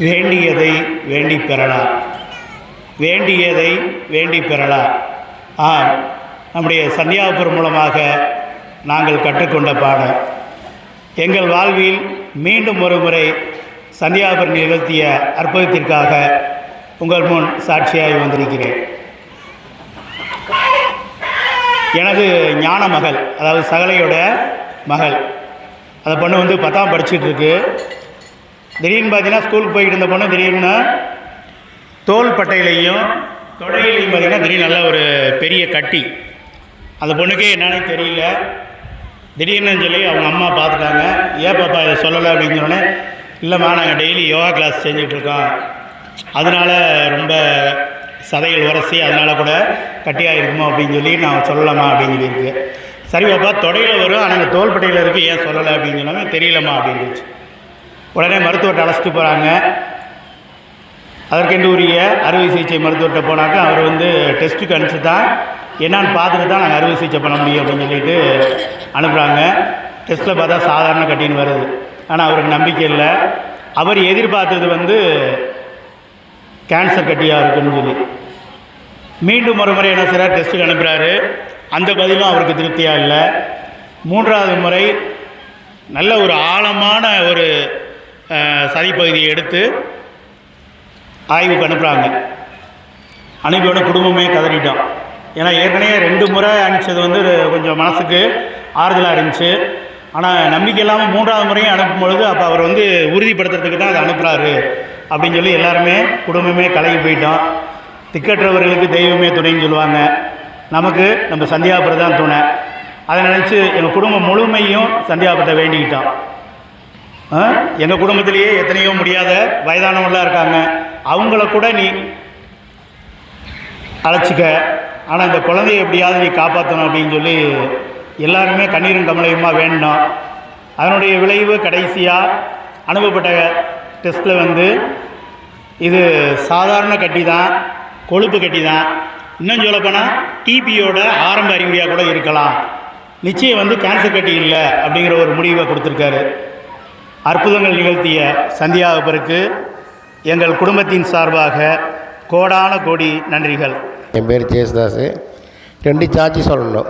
வேண்டியதை வேண்டி பெறலாம். வேண்டியதை வேண்டி பெறலாம். நம்முடைய சந்தியாபுரம் மூலமாக நாங்கள் கற்றுக்கொண்ட பாடம். எங்கள் வாழ்வில் மீண்டும் ஒரு முறை சந்தியாபுரம் நிகழ்த்திய அற்புதத்திற்காக உங்கள் முன் சாட்சியாகி வந்திருக்கிறேன். எனது ஞான மகள், அதாவது சகலையோட மகள், அந்த பொண்ணு வந்து 10ஆம் படிச்சுட்ருக்கு. திடீர்னு பார்த்தீங்கன்னா ஸ்கூலுக்கு போய்கிட்டு இருந்த பொண்ணு திடீர்னு தோல் பட்டையிலையும் தொடையிலையும் பார்த்திங்கன்னா திடீர்னு நல்ல ஒரு பெரிய கட்டி. அந்த பொண்ணுக்கே என்னன்னே தெரியல. திடீர்னு சொல்லி அவங்க அம்மா பார்த்துட்டாங்க. ஏன் பாப்பா இதை சொல்லலை அப்படின்னு சொன்னோன்னே, இல்லைம்மா நாங்கள் டெய்லி யோகா கிளாஸ் செஞ்சிட்ருக்கோம், அதனால் ரொம்ப சதைகள் உரசி அதனால் கூட கட்டியாக இருக்குமோ அப்படின்னு சொல்லி நான் சொல்லலாமா அப்படின்னு சொல்லியிருக்கு. சரி பாப்பா தொடையில் வரும், ஆனால் தோள்பட்டையில் இருக்குது, ஏன் சொல்லலை அப்படின்னு சொன்னாங்க. தெரியலம்மா அப்படின்னுச்சு. உடனே மருத்துவர்கிட்ட அழைச்சிட்டு போகிறாங்க. அதற்கென்று உரிய அறுவை சிகிச்சை மருத்துவர்கிட்ட போனாக்க அவர் வந்து டெஸ்ட்டுக்கு அனுப்பிச்சு தான் என்னான்னு பார்த்துட்டு தான் நாங்கள் அறுவை சிகிச்சை பண்ண முடியும் அப்படின்னு சொல்லிட்டு அனுப்புகிறாங்க. டெஸ்ட்டில் பார்த்தா சாதாரண கட்டின்னு வருது. ஆனால் அவருக்கு நம்பிக்கை இல்லை. அவர் எதிர்பார்த்தது வந்து கேன்சர் கட்டியாக இருக்குன்னு சொல்லி மீண்டும் ஒரு முறை என்ன செய்கிறார், டெஸ்ட்டுக்கு அனுப்புகிறாரு. அந்த பதிலும் அவருக்கு திருப்தியாக இல்லை. 3வது முறை நல்ல ஒரு ஆழமான ஒரு சதிப்பகுதியை எடுத்து ஆய்வுக்கு அனுப்புகிறாங்க. அனுப்பியோட குடும்பமே கதறிட்டோம். ஏன்னா ஏற்கனவே 2 முறை அனுப்பிச்சது வந்து கொஞ்சம் மனசுக்கு ஆறுதலாக இருந்துச்சு. ஆனால் நம்பிக்கை இல்லாமல் 3வது முறையும் அனுப்பும்பொழுது அப்போ அவர் வந்து உறுதிப்படுத்துறதுக்கு தான் அதை அனுப்புகிறாரு அப்படின்னு சொல்லி எல்லாருமே குடும்பமே கலங்கி போயிட்டோம். திக்கற்றவர்களுக்கு தெய்வமே துணைன்னு சொல்லுவாங்க. நமக்கு நம்ம சந்தியாபுரம் தான் துணை. அதை நினச்சி எங்கள் குடும்பம் முழுமையும் சந்தியாபுரத்தை வேண்டிக்கிட்டோம். எங்கள் குடும்பத்திலேயே எத்தனையோ முடியாத வயதானவங்களாம் இருக்காங்க, அவங்கள கூட நீ அழைச்சிக்க, ஆனால் இந்த குழந்தைய எப்படியாவது நீ காப்பாற்றணும் அப்படின்னு சொல்லி எல்லாருமே கண்ணீரும் கமலையுமாக வேண்டினோம். அதனுடைய விளைவு கடைசியாக அனுப்பப்பட்ட டெஸ்ட்டில் வந்து இது சாதாரண கட்டி தான், கொழுப்பு கட்டி தான், இன்னும் சொல்லப்போனால் டிபியோட ஆரம்ப அறிகுறியாக கூட இருக்கலாம், நிச்சயம் வந்து கேன்சர் கட்டி இல்லை அப்படிங்கிற ஒரு முடிவை கொடுத்துருக்காரு. அற்புதங்கள் நிகழ்த்திய சந்தியாபுரத்துக்கு எங்கள் குடும்பத்தின் சார்பாக கோடான கோடி நன்றிகள். என் பேர் ஜேசுதாஸ். 2 சாட்சி சொல்லணும்.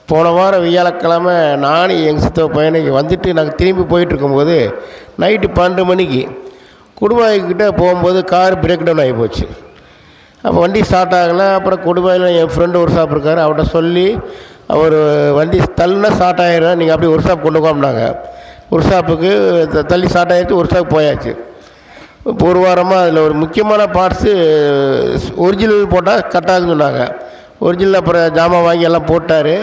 போன வாரம் வியாழக்கிழமை நானும் எங்கள் சித்தப்ப பையனுக்கு வந்துட்டு நாங்கள் திரும்பி போயிட்டுருக்கும்போது நைட்டு 12 மணிக்கு குடும்பாய்க்கிட்ட போகும்போது கார் பிரேக் டவுன் ஆகி போச்சு. அப்போ வண்டி ஸ்டார்ட் ஆகலை. அப்புறம் குடும்பாயில் என் ஃப்ரெண்டு ஒர்க் ஷாப் இருக்கார், அவர்கிட்ட சொல்லி அவர் வண்டி தள்ளுனா ஸ்டார்ட் ஆகிடும், நீங்கள் அப்படியே ஒர்க் ஷாப் கொண்டு போம்னாங்க. ஒர்க் ஷாப்புக்கு தள்ளி ஸ்டார்ட் ஆகிடுச்சு. ஒர்க் ஷாப் போயாச்சு. இப்போ ஒரு வாரமாக அதில் ஒரு முக்கியமான பார்ட்ஸு ஒரிஜினல் போட்டால் கரெக்டாகுன்னு சொன்னாங்க. ஒரிஜினல் அப்புறம் ஜாமான் வாங்கி எல்லாம் போட்டார்.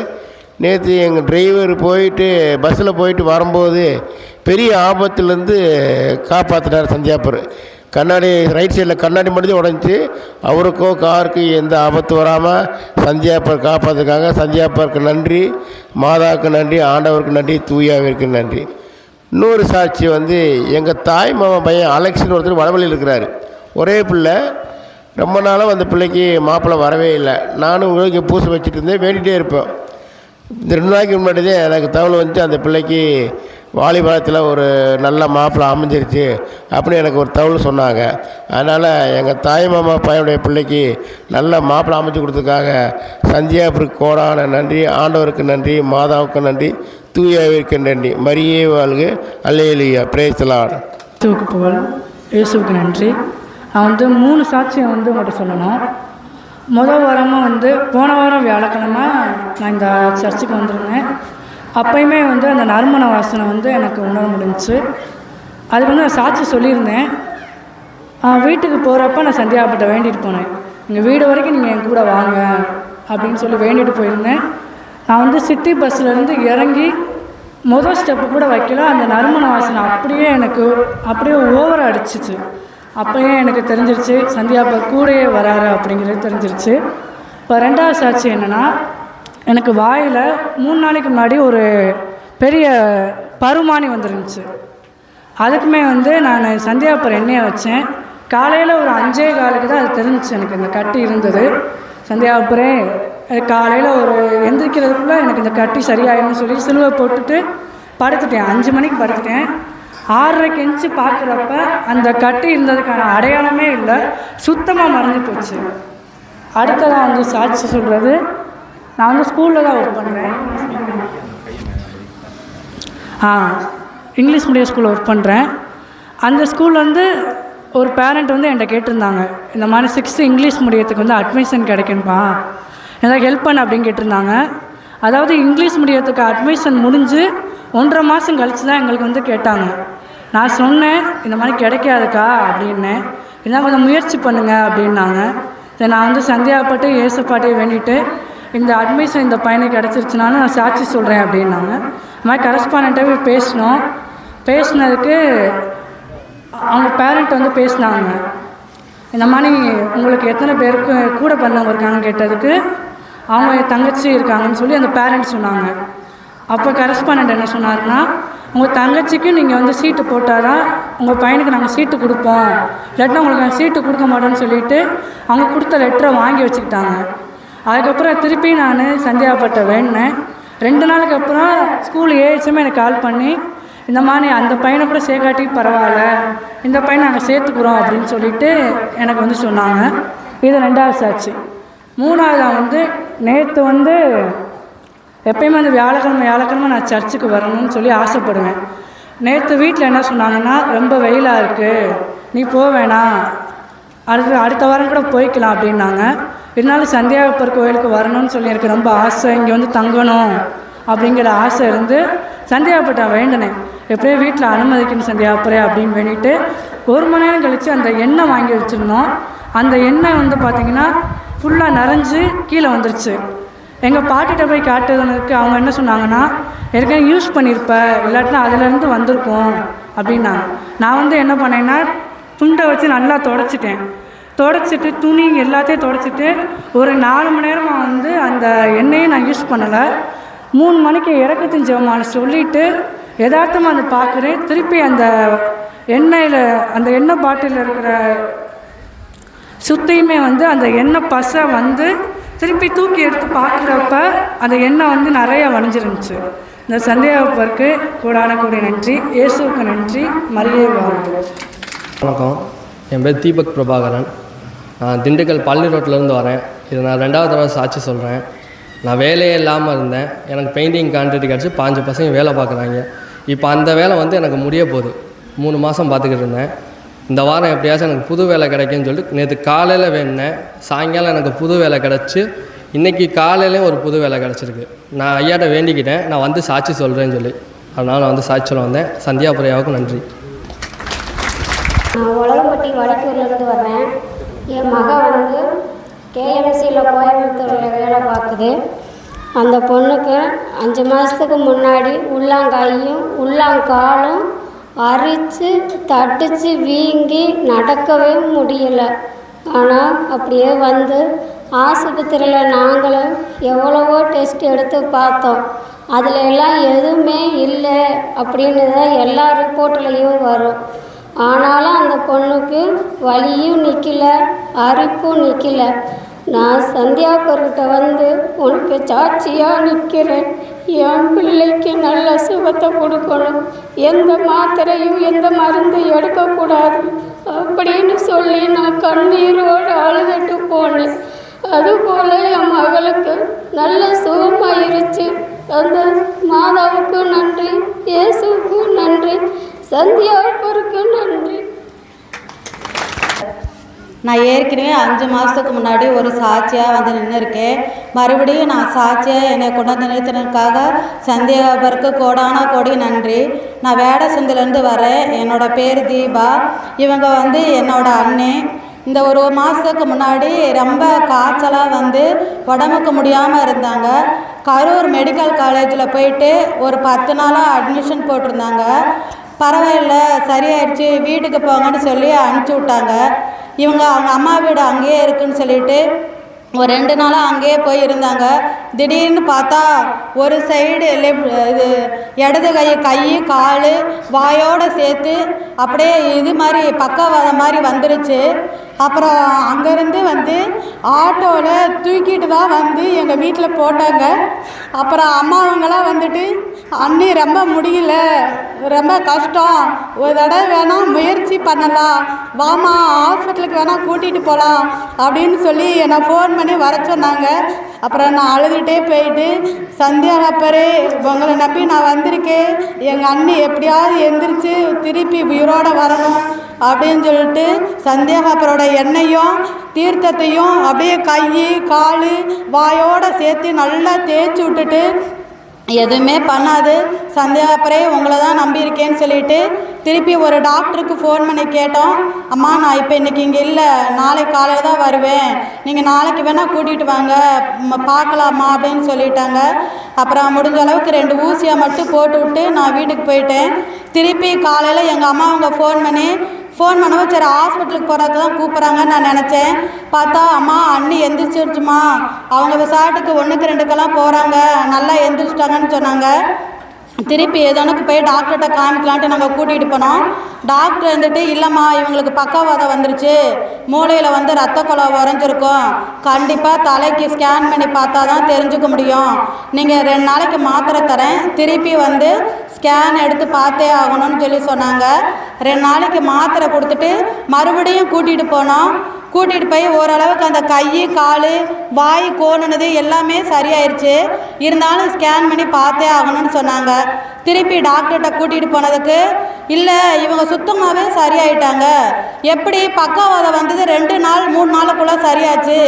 நேற்று எங்கள் டிரைவர் போயிட்டு பஸ்ஸில் போயிட்டு வரும்போது பெரிய ஆபத்துலேருந்து காப்பாற்றினார் சந்தியாபுரம். கண்ணாடி ரைட் சைடில் கண்ணாடி மட்டும் உடஞ்சி, அவருக்கோ காருக்கு எந்த ஆபத்து வராமல் சந்தியாபுரம் காப்பாற்றுக்காங்க. சந்தியாபுரத்துக்கு நன்றி, மாதாவுக்கு நன்றி, ஆண்டவருக்கு நன்றி, தூயாவிற்கு நன்றி. இன்னொரு சாட்சி வந்து எங்கள் தாய் மாமா பையன் அலெக்ஸ்னு ஒருத்தர் வடவழியில் இருக்கிறார். ஒரே பிள்ளை. ரொம்ப நாளாக அந்த பிள்ளைக்கு மாப்பிள்ளை வரவே இல்லை. நானும் உங்களுக்கு பூசை வச்சுட்டு இருந்தேன், வேண்டிகிட்டே இருப்பேன். இந்த 2 நாளைக்கு முன்னாடி தான் எனக்கு தகவல் வந்து அந்த பிள்ளைக்கு வாலிபாலத்தில் ஒரு நல்ல மாப்பிள்ளை அமைஞ்சிருச்சு அப்படின்னு எனக்கு ஒரு தகவல் சொன்னாங்க. அதனால் எங்கள் தாய் மாமா பையனுடைய பிள்ளைக்கு நல்ல மாப்பிள்ளை அமைச்சு கொடுத்ததுக்காக சந்தியாபுரத்துக்கு கோடான நன்றி, ஆண்டவருக்கு நன்றி, மாதாவுக்கு நன்றி, தூயாவிற்கு நன்றி. மரியே வாழ்க, அல்லேலூயா, பிரேஸ் தி லார்ட். இயேசுவுக்கு புகழ், இயேசுவுக்கு நன்றி. நான் வந்து 3 சாட்சியை வந்து உங்கள்கிட்ட சொல்லணும். முதல் வாரமாக வந்து போன வாரம் வியாழக்கிழமை நான் இந்த சர்ச்சுக்கு வந்திருந்தேன். அப்போயுமே வந்து அந்த நறுமண வாசனை வந்து எனக்கு உணர முடிஞ்சிச்சு. அதுக்கு வந்து நான் சாட்சி சொல்லியிருந்தேன். வீட்டுக்கு போகிறப்ப நான் சந்தியாபுரத்தை வேண்டிட்டு போனேன். எங்கள் வீடு வரைக்கும் நீங்கள் என் கூட வாங்க அப்படின்னு சொல்லி வேண்டிட்டு போயிருந்தேன். நான் வந்து சிட்டி பஸ்ஸிலேருந்து இறங்கி முதல் ஸ்டெப்பு கூட வைக்கல, அந்த நறுமண வாசனை அப்படியே எனக்கு அப்படியே ஓவராக அடிச்சிச்சு. அப்போயே எனக்கு தெரிஞ்சிருச்சு சந்தியாபுரம் கூடயே வராரு அப்படிங்கிறது தெரிஞ்சிருச்சு. இப்போ 2வது சாட்சி என்னென்னா, எனக்கு வாயில் 3 நாளைக்கு முன்னாடி ஒரு பெரிய பருமானி வந்துருந்துச்சு. அதுக்குமே வந்து நான் சந்தியாபுரம் எண்ணெயை வச்சேன். காலையில் ஒரு 5:15 தான் அது தெரிஞ்சிச்சு எனக்கு இந்த கட்டி இருந்தது. சந்தியாபுரம் காலையில் ஒரு எந்திரிக்கிறதுக்குள்ளே எனக்கு இந்த கட்டி சரியாயிடும்னு சொல்லி சிலுவை போட்டுட்டு படுத்துட்டேன். 5 மணிக்கு படுத்துட்டேன். 6:30 எந்திச்சு பார்க்குறப்ப அந்த கட்டு இருந்ததுக்கான அடையாளமே இல்லை, சுத்தமாக மறைஞ்சு போச்சு. அடுத்ததாக வந்து சாட்சி சொல்கிறது, நான் வந்து ஸ்கூலில் தான் ஒர்க் பண்ணுறேன். இங்கிலீஷ் மீடியம் ஸ்கூலில் ஒர்க் பண்ணுறேன். அந்த ஸ்கூலில் வந்து ஒரு பேரண்ட் வந்து என்கிட்ட கேட்டிருந்தாங்க, இந்த மாதிரி 6th இங்கிலீஷ் மீடியத்துக்கு வந்து அட்மிஷன் கிடைக்கும்பா, ஏதாவது ஹெல்ப் பண்ண அப்படின்னு கேட்டிருந்தாங்க. அதாவது இங்கிலீஷ் மீடியத்துக்கு அட்மிஷன் முடிஞ்சு 1.5 மாதம் கழித்து தான் எங்களுக்கு வந்து கேட்டாங்க. நான் சொன்னேன், இந்த மாதிரி கிடைக்காதுக்கா அப்படின்னேன். இதான் கொஞ்சம் முயற்சி பண்ணுங்கள் அப்படின்னாங்க. சரி, நான் வந்து சந்தியாப்பட்டு ஏசப்பாட்டையை வேண்டிட்டு இந்த அட்மிஷன் இந்த பையனுக்கு கிடச்சிருச்சுனாலும் நான் சாட்சி சொல்கிறேன் அப்படின்னாங்க. இந்த மாதிரி கரஸ்பாண்டண்ட்டாக போய் பேசினோம். பேசினதுக்கு அவங்க பேரண்ட் வந்து பேசினாங்க, இந்த மாதிரி உங்களுக்கு எத்தனை பேருக்கு கூட பண்ணவங்க இருக்காங்கன்னு கேட்டதுக்கு அவங்க தங்கச்சி இருக்காங்கன்னு சொல்லி அந்த பேரண்ட் சொன்னாங்க. அப்போ கரஸ்பாண்டண்ட் என்ன சொன்னார்னா, உங்கள் தங்கச்சிக்கு நீங்கள் வந்து சீட்டு போட்டால் தான் உங்கள் பையனுக்கு நாங்கள் சீட்டு கொடுப்போம், இல்லாட்டினா உங்களுக்கு நாங்கள் சீட்டு கொடுக்க மாட்டோம்னு சொல்லிவிட்டு அவங்க கொடுத்த லெட்டரை வாங்கி வச்சுக்கிட்டாங்க. அதுக்கப்புறம் திருப்பி நான் சந்தியாப்பட்ட வேண்டினேன். 2 நாளுக்கு அப்புறம் ஸ்கூல் ஏஹெச்எம் எனக்கு கால் பண்ணி, இந்த மாதிரி அந்த பையனை கூட சேர்க்காட்டி பரவாயில்ல, இந்த பையனை நாங்கள் சேர்த்துக்குறோம் அப்படின்னு சொல்லிட்டு எனக்கு வந்து சொன்னாங்க. இது 2வது சாட்சி. 3வது வந்து நேற்று வந்து எப்பயுமே அந்த வியாழக்கிழமை நான் சர்ச்சுக்கு வரணும்னு சொல்லி ஆசைப்படுவேன். நேற்று வீட்டில் என்ன சொன்னாங்கன்னா, ரொம்ப வெயிலாக இருக்குது, நீ போக வேணாம், அடுத்த வாரம் கூட போய்க்கலாம் அப்படின்னாங்க. இருந்தாலும் சந்தியாப்பர் கோயிலுக்கு வரணும்னு சொல்லி எனக்கு ரொம்ப ஆசை, இங்கே வந்து தங்கணும் அப்படிங்கிற ஆசை இருந்து சந்தியாப்பட்டை வேண்டினேன். எப்படியோ வீட்டில் அனுமதிக்கணும் சந்தியாப்பரே அப்படின்னு வேண்டிட்டு 1 மணி நேரம் கழித்து அந்த எண்ணெய் வாங்கி வச்சுருந்தோம். அந்த எண்ணெய் வந்து பார்த்திங்கன்னா ஃபுல்லாக நிறைஞ்சு கீழே வந்துருச்சு. எங்கள் பாட்டிகிட்ட போய் காட்டுறதுக்கு அவங்க என்ன சொன்னாங்கன்னா, ஏற்கனவே யூஸ் பண்ணியிருப்ப, இல்லாட்டினா அதிலேருந்து வந்திருக்கும் அப்படின்னாங்க. நான் வந்து என்ன பண்ணேன்னா, துண்டை வச்சு நல்லா தொடச்சிட்டு துணி எல்லாத்தையும் தொடச்சிட்டு ஒரு 4 மணி நேரமாக வந்து அந்த எண்ணெயை நான் யூஸ் பண்ணலை. 3 மணிக்கு இறக்கத்தின் ஜெபமாலை சொல்லிவிட்டு யதார்த்தமாக அதை பார்க்குறேன். திருப்பி அந்த எண்ணெய் பாட்டிலில் இருக்கிற சுத்தையுமே வந்து அந்த எண்ணெய் பசை வந்து திருப்பி தூக்கி எடுத்து பார்க்குறப்ப அந்த எண்ணெய் வந்து நிறைய வளைஞ்சிருந்துச்சு. இந்த சந்தியாப்பருக்கு கூடான நன்றி, இயேசுவுக்கு நன்றி, மரியே வாழ்க. வணக்கம், என் பேர் தீபக் பிரபாகரன். நான் திண்டுக்கல் பழனி ரோட்டிலேருந்து வரேன். இது நான் 2வது தடவை சாட்சி சொல்கிறேன். நான் வேலையே இல்லாமல் இருந்தேன். எனக்கு பெயிண்டிங் கான்ட்ராக்ட் கிடச்சி 5 பசங்க வேலை பார்க்குறாங்க. இப்போ அந்த வேலை வந்து எனக்கு முடிய போகுது. 3 மாதம் பார்த்துக்கிட்டு இருந்தேன். இந்த வாரம் எப்படியாச்சும் எனக்கு புது வேலை கிடைக்குன்னு சொல்லிட்டு நேற்று காலையில் வேணுனேன். சாயங்காலம் எனக்கு புது வேலை கிடச்சி இன்றைக்கி காலையிலேயும் ஒரு புது வேலை கிடச்சிருக்கு. நான் ஐயாட்ட வேண்டிக்கிட்டேன், நான் வந்து சாட்சி சொல்கிறேன்னு சொல்லி. அதனால் நான் வந்து சாட்சி சொல்ல வந்தேன். சந்தியாபுரையாவுக்கும் நன்றி. நான் உலகம்பட்டி வடக்கூர்லேருந்து வர்றேன். என் மகன் வந்து கேஎம்சியில் கோயம்புத்தூரில் வேலை பார்க்குது. அந்த பொண்ணுக்கு 5 மாதத்துக்கு முன்னாடி உள்ளாங்கையும் உள்ளாங்காலும் அரித்து தடித்து வீங்கி நடக்கவே முடியலை. ஆனால் அப்படியே வந்து ஆஸ்பத்திரியில் நாங்களும் எவ்வளவோ டெஸ்ட் எடுத்து பார்த்தோம். அதில் எல்லாம் எதுவுமே இல்லை அப்படின்னு தான் எல்லா ரிப்போர்ட்லேயும் வரும். ஆனாலும் அந்த பொண்ணுக்கு வலியும் நிற்கலை, அரிப்பும் நிற்கலை. நான் சந்தியாப்பர்கிட்ட வந்து உனக்கு சாட்சியாக நிற்கிறேன், என் பிள்ளைக்கு நல்ல சுகத்தை கொடுக்கணும், எந்த மாத்திரையும் எந்த மருந்தும் எடுக்கக்கூடாது அப்படின்னு சொல்லி நான் கண்ணீரோடு அழுதுட்டு போனேன். அதுபோல் என் மகளுக்கு நல்ல சுகமாயிருச்சு. அந்த மாதாவுக்கு நன்றி, இயேசுவுக்கு நன்றி, சந்தியாப்பருக்கு நன்றி. நான் ஏற்கனவே 5 மாதத்துக்கு முன்னாடி ஒரு சாட்சியாக வந்து நின்று இருக்கேன். மறுபடியும் நான் சாட்சியாக என்னை கொண்டாந்து நிறுத்தினதுக்காக சந்தியாபருக்கு கோடி நன்றி. நான் வேடசந்திலேருந்து வரேன். என்னோடய பேர் தீபா. இவங்க வந்து என்னோட அண்ணே. இந்த ஒரு மாதத்துக்கு முன்னாடி ரொம்ப காய்ச்சலாக வந்து உடம்புக்கு முடியாமல் இருந்தாங்க. கரூர் மெடிக்கல் காலேஜில் போயிட்டு ஒரு 10 நாளாக அட்மிஷன் போட்டிருந்தாங்க. பரவாயில்ல, சரியாயிடுச்சு, வீட்டுக்கு போங்கன்னு சொல்லி அனுப்பிச்சி விட்டாங்க. அவங்க அம்மா வீடு அங்கேயே இருக்குன்னு சொல்லிட்டு ஒரு 2 நாளாக அங்கேயே போய் இருந்தாங்க. திடீர்னு பார்த்தா ஒரு சைடு இது இடது கை கால் வாயோடு சேர்த்து அப்படியே இது மாதிரி பக்கவாதம் மாதிரி வந்துருச்சு. அப்புறம் அங்கேருந்து வந்து ஆட்டோவில் தூக்கிட்டு தான் வந்து எங்கள் வீட்டில் போட்டாங்க. அப்புறம் அம்மாவங்களாம் வந்துட்டு அண்ணி ரொம்ப முடியல, ரொம்ப கஷ்டம், ஒரு தடவை வேணால் முயற்சி பண்ணலாம், வாமா ஹாஸ்பிட்டலுக்கு வேணால் கூட்டிகிட்டு போகலாம் அப்படின்னு சொல்லி என்னை ஃபோன் பண்ணி வர சொன்னாங்க. அப்புறம் நான் அழுதுகிட்டே போயிட்டு, சந்தியா அப்பரே உங்களை நம்பி நான் வந்திருக்கேன், எங்கள் அண்ணி எப்படியாவது எந்திரிச்சு திருப்பி உயிரோடு வரணும் அப்படின்னு சொல்லிட்டு சந்தியா அப்பரோட எண்ணெயும் தீர்த்தத்தையும் அப்படியே கை கால் வாயோடு சேர்த்து நல்லா தேய்ச்சி விட்டுட்டு, எதுவுமே பண்ணாது சந்தியா அப்பரே உங்களை தான் நம்பியிருக்கேன்னு சொல்லிட்டு திருப்பி ஒரு டாக்டருக்கு ஃபோன் பண்ணி கேட்டோம். அம்மா நான் இப்போ இன்றைக்கி இங்கே இல்லை, நாளைக்கு காலையில் தான் வருவேன், நீங்கள் நாளைக்கு வேணால் கூட்டிகிட்டு வாங்க பார்க்கலாமா அப்படின்னு சொல்லிட்டாங்க. அப்புறம் முடிஞ்ச அளவுக்கு 2 ஊசியை மட்டும் போட்டு விட்டு நான் வீட்டுக்கு போயிட்டேன். திருப்பி காலையில் எங்கள் அம்மா அவங்க ஃபோன் பண்ணவும் சரி ஹாஸ்பிட்டலுக்கு போகிறதுக்கு தான் கூப்பிட்றாங்கன்னு நான் நினச்சேன். பார்த்தா அம்மா அண்ணி எந்திரிச்சிருச்சுமா, அவங்க விசாட்டுக்கு 1க்கு 2க்கெல்லாம் போகிறாங்க, நல்லா எந்திரிச்சிட்டாங்கன்னு சொன்னாங்க. திருப்பி ஏதோனுக்கு போய் டாக்டர்கிட்ட காமிக்கலான்ட்டு நாங்கள் கூட்டிகிட்டு போனோம். டாக்டர் வந்துட்டு இல்லைம்மா இவங்களுக்கு பக்கவாதம் வந்துருச்சு, மூளையில் வந்து ரத்த குழாய் உறைஞ்சிருக்கும், கண்டிப்பாக தலைக்கு ஸ்கேன் பண்ணி பார்த்தா தான் தெரிஞ்சுக்க முடியும், நீங்கள் 2 நாளைக்கு மாத்திரை தரேன், திருப்பி வந்து ஸ்கேன் எடுத்து பார்த்தே ஆகணும்னு சொல்லி சொன்னாங்க. 2 நாளைக்கு மாத்திரை கொடுத்துட்டு மறுபடியும் கூட்டிகிட்டு போனோம். கூட்டிகிட்டு போய் ஓரளவுக்கு அந்த கை கால் வாய் கோணுனது எல்லாமே சரியாயிருச்சு. இருந்தாலும் ஸ்கேன் பண்ணி பார்த்தே ஆகணும்னு சொன்னாங்க. திருப்பி டாக்டர்கிட்ட கூட்டிகிட்டு போனதுக்கு இல்லை இவங்க சுத்தமாகவே சரியாயிட்டாங்க, எப்படி பக்கவாதம் வந்தது 2 நாள் 3 நாளுக்குள்ளே சரியாச்சு,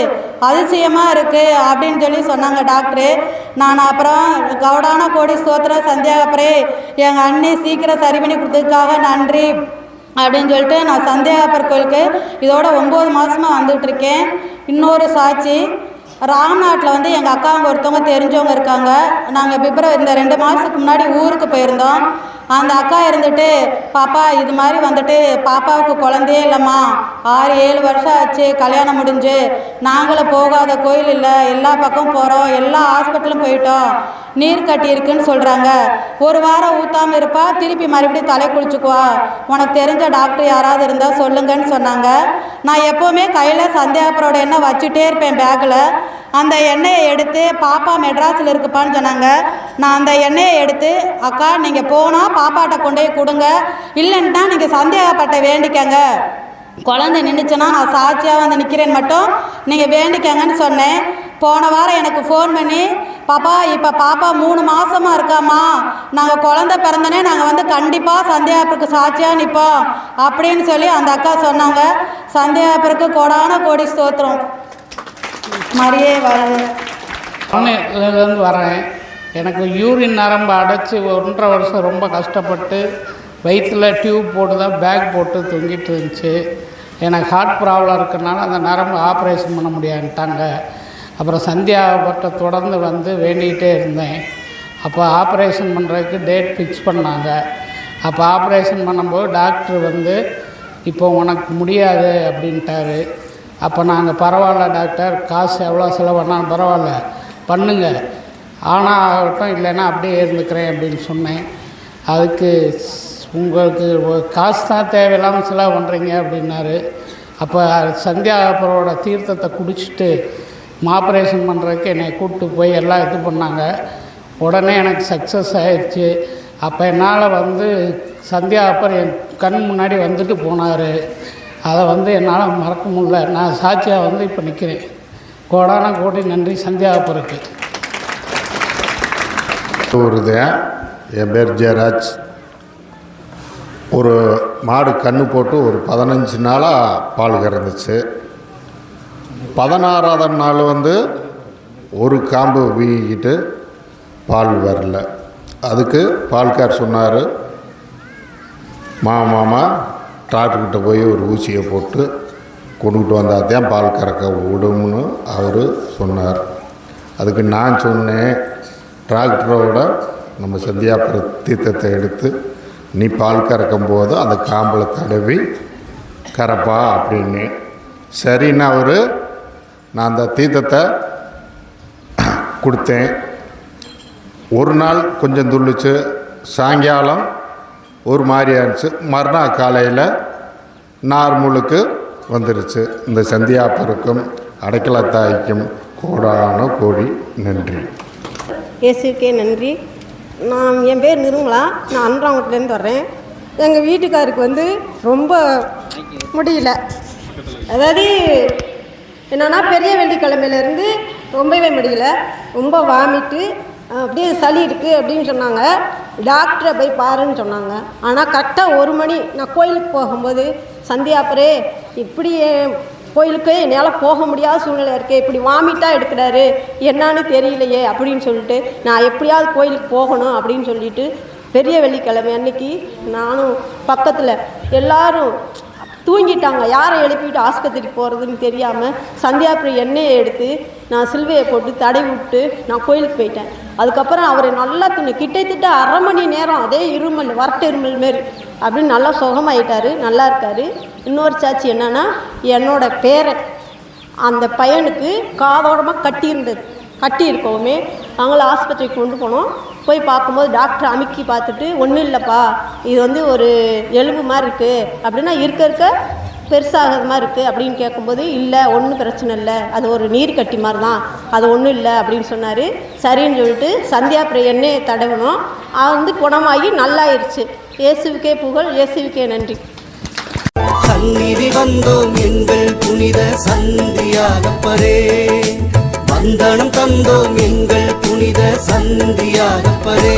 அதிசயமாக இருக்குது அப்படின்னு சொல்லி சொன்னாங்க டாக்டரு. நான் அப்புறம் கவுடான கோடி ஸ்தோத்திரம் சந்தியா அப்பரே எங்கள் அண்ணி சீக்கிரம் சரி பண்ணி கொடுத்ததுக்காக நன்றி அப்படின்னு சொல்லிட்டு நான் சந்தியாகப்பர் கோயிலுக்கு இதோட 9 மாதமாக வந்துகிட்ருக்கேன். இன்னொரு சாட்சி, ராம்நாட்டில் வந்து எங்கள் அக்காங்க ஒருத்தவங்க தெரிஞ்சவங்க இருக்காங்க. நாங்கள் இந்த 2 மாதத்துக்கு முன்னாடி ஊருக்கு போயிருந்தோம். அந்த அக்கா இருந்துட்டு பாப்பா இது மாதிரி வந்துட்டு பாப்பாவுக்கு குழந்தையே இல்லைம்மா, 6-7 வருஷம் ஆச்சு கல்யாணம் முடிஞ்சு, நாங்களும் போகாத கோயில் இல்லை, எல்லா பக்கம் போகிறோம், எல்லா ஹாஸ்பிட்டலும் போயிட்டோம், நீர் கட்டி இருக்குன்னு சொல்கிறாங்க, 1 வாரம் ஊற்றாமல் இருப்பா, திருப்பி மறுபடியும் தலை குளிச்சுக்குவா, உனக்கு தெரிஞ்ச டாக்டர் யாராவது இருந்தால் சொல்லுங்கன்னு சொன்னாங்க. நான் எப்போவுமே கையில் சந்தியாப்பரோட எண்ணெய் வச்சுட்டே இருப்பேன் பேக்கில். அந்த எண்ணெயை எடுத்து பாப்பா மெட்ராஸில் இருக்குப்பான்னு சொன்னாங்க. நான் அந்த எண்ணெயை எடுத்து அக்கா நீங்கள் போனால் பாப்பாட்ட கொண்டு போய் கொடுங்க, இல்லைன்னா நீங்கள் சந்தியாகப்பட்ட வேண்டிக்கங்க, குழந்தை நின்றுச்சுன்னா நான் சாட்சியாக வந்து நிற்கிறேன்னு மட்டும் நீங்கள் வேண்டிக்கங்கன்னு சொன்னேன். போன வாரம் எனக்கு ஃபோன் பண்ணி பாப்பா இப்போ பாப்பா 3 மாதமாக இருக்காம்மா, நாங்கள் குழந்தை பிறந்தனே நாங்கள் வந்து கண்டிப்பாக சந்தியாகப்பருக்கு சாட்சியாக நிற்போம் அப்படின்னு சொல்லி அந்த அக்கா சொன்னாங்க. சந்தியாகப்பருக்கு கோடான கோடி ஸ்தோத்திரம். மரியே இருந்து வரேன். எனக்கு யூரின் நரம்பு அடைச்சி 1.5 வருஷம் ரொம்ப கஷ்டப்பட்டு வயிற்றில் டியூப் போட்டு தான் பேக் போட்டு தொங்கிட்டு இருந்துச்சு. எனக்கு ஹார்ட் ப்ராப்ளம் இருக்கிறனால அந்த நரம்பு ஆப்ரேஷன் பண்ண முடியாதுட்டாங்க. அப்புறம் சந்தியாகப்பட்ட தொடர்ந்து வந்து வேண்டிகிட்டே இருந்தேன். அப்போ ஆப்ரேஷன் பண்ணுறதுக்கு டேட் ஃபிக்ஸ் பண்ணாங்க. அப்போ ஆப்ரேஷன் பண்ணும்போது டாக்டர் வந்து இப்போ உனக்கு முடியாது அப்படின்ட்டாரு. அப்போ நாங்கள் பரவாயில்ல டாக்டர், காசு எவ்வளோ செலவானாலும் பரவாயில்ல பண்ணுங்க, ஆனால் ஆகட்டும், இல்லைன்னா அப்படியே இருந்துக்கிறேன் அப்படின்னு சொன்னேன். அதுக்கு உங்களுக்கு காசு தான் தேவையில்லாமல் செலவு பண்ணுறீங்க அப்படின்னாரு. அப்போ சந்தியாகப்பரோட தீர்த்தத்தை குடிச்சிட்டு ஆப்ரேஷன் பண்ணுறதுக்கு என்னை கூப்பிட்டு போய் எல்லாம் இது பண்ணாங்க. உடனே எனக்கு சக்ஸஸ் ஆயிடுச்சு. அப்போ என்னால் வந்து சந்தியாகப்பர் என் கண் முன்னாடி வந்துட்டு போனார். அதை வந்து என்னால் மறக்க முடியல. நான் சாட்சியாக வந்து இப்போ நிற்கிறேன். கோடான கோடி நன்றி சந்தியாகப்பருக்கு. என் பேர் ஜெயராஜ். ஒரு மாடு கன்று போட்டு ஒரு 15 நாளாக பால் கறந்துச்சு. 16ஆவது நாள் வந்து ஒரு காம்பு வீங்கிட்டு பால் வரல. அதுக்கு பால்கார் சொன்னார், மாமா டாக்டர்கிட்ட போய் ஒரு ஊசியை போட்டு கொண்டுகிட்டு வந்தால் தான் பால் கறக்க விடும்னு அவர் சொன்னார். அதுக்கு நான் சொன்னேன், டிராக்டரோட நம்ம சந்தியாபுர தீர்த்தத்தை எடுத்து நீ பால் கறக்கும் போது அந்த காம்பில் தடவி கறப்பா அப்படின்னு. சரின்னு அவர் நான் அந்த தீர்த்தத்தை கொடுத்தேன். ஒரு நாள் கொஞ்சம் துள்ளிச்சு, சாயங்காலம் ஒரு மாதிரி ஆயிடுச்சு, மறுநாள் காலையில் நார்மலுக்கு வந்துருச்சு. இந்த சந்தியாபுரக்கும் அடைக்கலத்தாய்க்கும் கோடான கோடி நன்றி. இயேசுக்கே நன்றி. என் பேர் நிர்மலா. நான் அன்றாங்குட்டிலேருந்து வர்றேன். எங்கள் வீட்டுக்காருக்கு வந்து ரொம்ப முடியல. அதாவது என்னென்னா பெரிய வெள்ளிக்கிழமையிலேருந்து ரொம்பவே முடியல. ரொம்ப வாமிட்டு, அப்படியே சளி இருக்குது அப்படின்னு சொன்னாங்க. டாக்டரை போய் பாருன்னு சொன்னாங்க. ஆனால் கரெக்டாக 1 மணி நான் கோயிலுக்கு போகும்போது, சந்தியாப்பரே இப்படி கோயிலுக்கு என்னால் போக முடியாத சூழ்நிலை இருக்குது, இப்படி வாமிட்டாக எடுக்கிறாரு, என்னான்னு தெரியலையே அப்படின்னு சொல்லிட்டு நான் எப்படியாவது கோயிலுக்கு போகணும் அப்படின்னு சொல்லிட்டு பெரிய வெள்ளிக்கிழமை அன்னைக்கு நானும் பக்கத்தில் எல்லாரும் தூங்கிட்டாங்க. யாரை எழுப்பிட்டு ஆஸ்பத்திரிக்கு போகிறதுன்னு தெரியாமல் சந்தியாபுரி எண்ணெயை எடுத்து நான் சிலுவையை போட்டு தடவி விட்டு நான் கோயிலுக்கு போயிட்டேன். அதுக்கப்புறம் அவர் நல்லா கிட்டத்தட்ட 1/2 மணி நேரம் அதே இருமல், வரட்டு இருமல் மாரி அப்படின்னு நல்லா சுகமாயிட்டார், நல்லா இருக்கார். இன்னொரு சாட்சி என்னென்னா, என்னோடய பேரன் அந்த பையனுக்கு காதோடமாக கட்டி இருக்கவுமே அவங்கள ஆஸ்பத்திரிக்கு கொண்டு போனோம். போய் பார்க்கும்போது டாக்டர் அமுக்கி பார்த்துட்டு, ஒன்றும் இல்லைப்பா, இது வந்து ஒரு எலும்பு மாதிரி இருக்குது அப்படின்னா இருக்க பெருசாகிறது மாதிரி இருக்குது அப்படின்னு கேட்கும்போது, இல்லை ஒன்றும் பிரச்சனை இல்லை, அது ஒரு நீர் கட்டி மாதிரி தான், அது ஒன்றும் இல்லை அப்படின்னு சொன்னார். சரின்னு சொல்லிட்டு சந்தியாபுரி எண்ணெயை தடவணும். அது வந்து குணமாகி நல்லாயிருச்சு. இயேசுவுக்கே புகழ், இயேசுவுக்கே நன்றி. சந்நிதி வந்தோம் எங்கள் புனித சந்தியாகப்பரே, வந்தனம் தந்தோம் எங்கள் புனித சந்தியாகப்பரே.